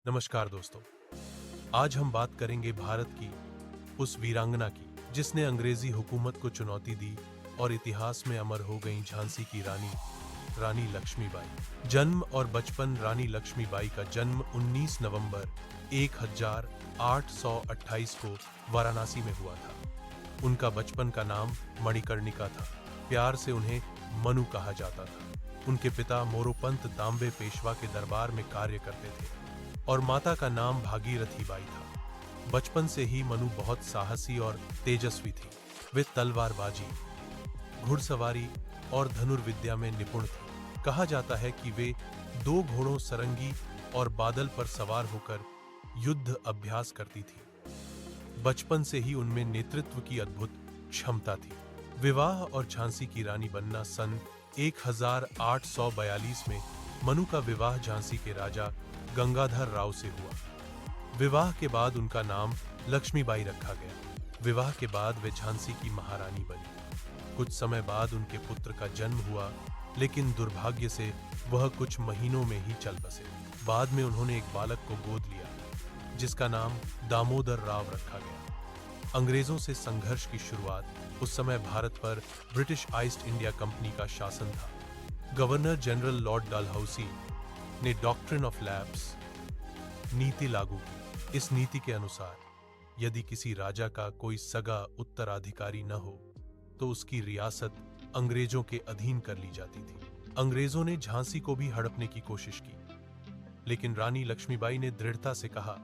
नमस्कार दोस्तों, आज हम बात करेंगे भारत की उस वीरांगना की जिसने अंग्रेजी हुकूमत को चुनौती दी और इतिहास में अमर हो गई झांसी की रानी रानी लक्ष्मीबाई। जन्म और बचपन। रानी लक्ष्मीबाई का जन्म 19 नवंबर 1828 को वाराणसी में हुआ था। उनका बचपन का नाम मणिकर्णिका था। प्यार से उन्हें मनु कहा जाता था। उनके पिता मोरोपंत दाम्बे पेशवा के दरबार में कार्य करते थे और माता का नाम भागीरथी बाई था। बचपन से ही मनु बहुत साहसी और तेजस्वी थी। वे तलवारबाजी, घुड़सवारी और धनुर्विद्या में निपुण थी। कहा जाता है कि वे 2 घोड़ों सरंगी और बादल पर सवार होकर युद्ध अभ्यास करती थी। बचपन से ही उनमें नेतृत्व की अद्भुत क्षमता थी। विवाह और झांसी की रानी बनना। सन 1842 में मनु का विवाह झांसी के राजा गंगाधर राव से हुआ। विवाह के बाद उनका नाम लक्ष्मीबाई रखा गया। विवाह के बाद वे झांसी की महारानी बनी। कुछ समय बाद उनके पुत्र का जन्म हुआ, लेकिन दुर्भाग्य से वह कुछ महीनों में ही चल बसे। बाद में उन्होंने एक बालक को गोद लिया, जिसका नाम दामोदर राव रखा गया। अंग्रेजों से संघर्ष की शुरुआत। उस समय भारत पर ब्रिटिश ईस्ट इंडिया कंपनी का शासन था। गवर्नर जनरल लॉर्ड डलहौसी ने डॉक्ट्रिन ऑफ लैप्स नीति लागू की। इस नीति के अनुसार यदि किसी राजा का कोई सगा उत्तराधिकारी न हो तो उसकी रियासत अंग्रेजों के अधीन कर ली जाती थी। अंग्रेजों ने झांसी को भी हड़पने की कोशिश की, लेकिन रानी लक्ष्मीबाई ने दृढ़ता से कहा,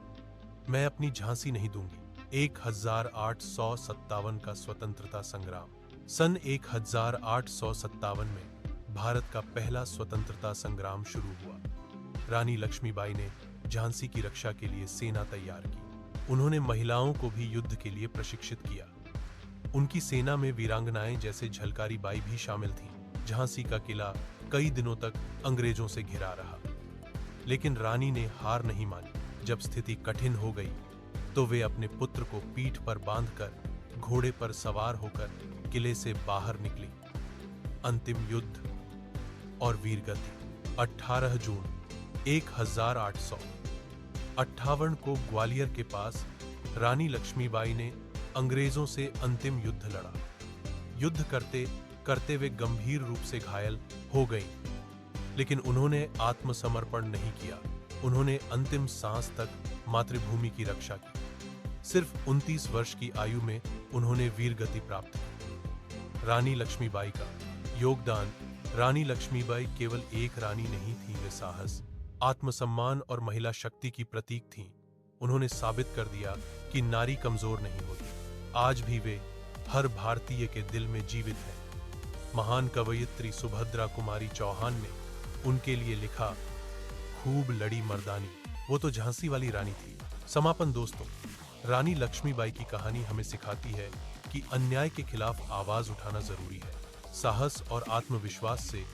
मैं अपनी झांसी नहीं दूंगी। 1857 का स्वतंत्रता संग्राम। सन 1857 में भारत का पहला स्वतंत्रता संग्राम शुरू हुआ। रानी लक्ष्मीबाई ने झांसी की रक्षा के लिए सेना तैयार की। उन्होंने महिलाओं को भी युद्ध के लिए प्रशिक्षित किया। उनकी सेना में वीरांगनाएं जैसे झलकारी बाई भी शामिल थीं। झांसी का किला कई दिनों तक अंग्रेजों से घिरा रहा, लेकिन रानी ने हार नहीं मानी। जब स्थिति कठिन हो गई तो वे अपने पुत्र को पीठ पर बांधकर घोड़े पर सवार होकर किले से बाहर निकली। अंतिम युद्ध और वीरगति। 18 जून 1858 को ग्वालियर के पास रानी लक्ष्मीबाई ने अंग्रेजों से अंतिम युद्ध लड़ा। युद्ध करते करते वे गंभीर रूप से घायल हो गईं, लेकिन उन्होंने आत्मसमर्पण नहीं किया। उन्होंने अंतिम सांस तक मातृभूमि की रक्षा की। सिर्फ 29 वर्ष की आयु में उन्होंने वीरगति प्राप्त की। रानी लक्ष्मीबाई का योगदान। रानी लक्ष्मीबाई केवल एक रानी नहीं थी, वे साहस, आत्मसम्मान और महिला शक्ति की प्रतीक थीं। उन्होंने साबित कर दिया कि नारी कमजोर नहीं होती। आज भी वे हर भारतीय के दिल में जीवित हैं। महान कवयित्री सुभद्रा कुमारी चौहान ने उनके लिए लिखा, खूब लड़ी मर्दानी, वो तो झांसी वाली रानी थी। समापन दोस्तों, रानी लक्ष्मीबाई की कहानी हमें सिखाती है कि अन्याय के खिलाफ आवाज उठाना जरूरी है। साहस और आत्मविश्वास से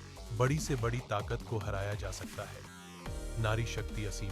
बड़ी ताकत को हराया जा सकता है। नारी शक्ति असीम।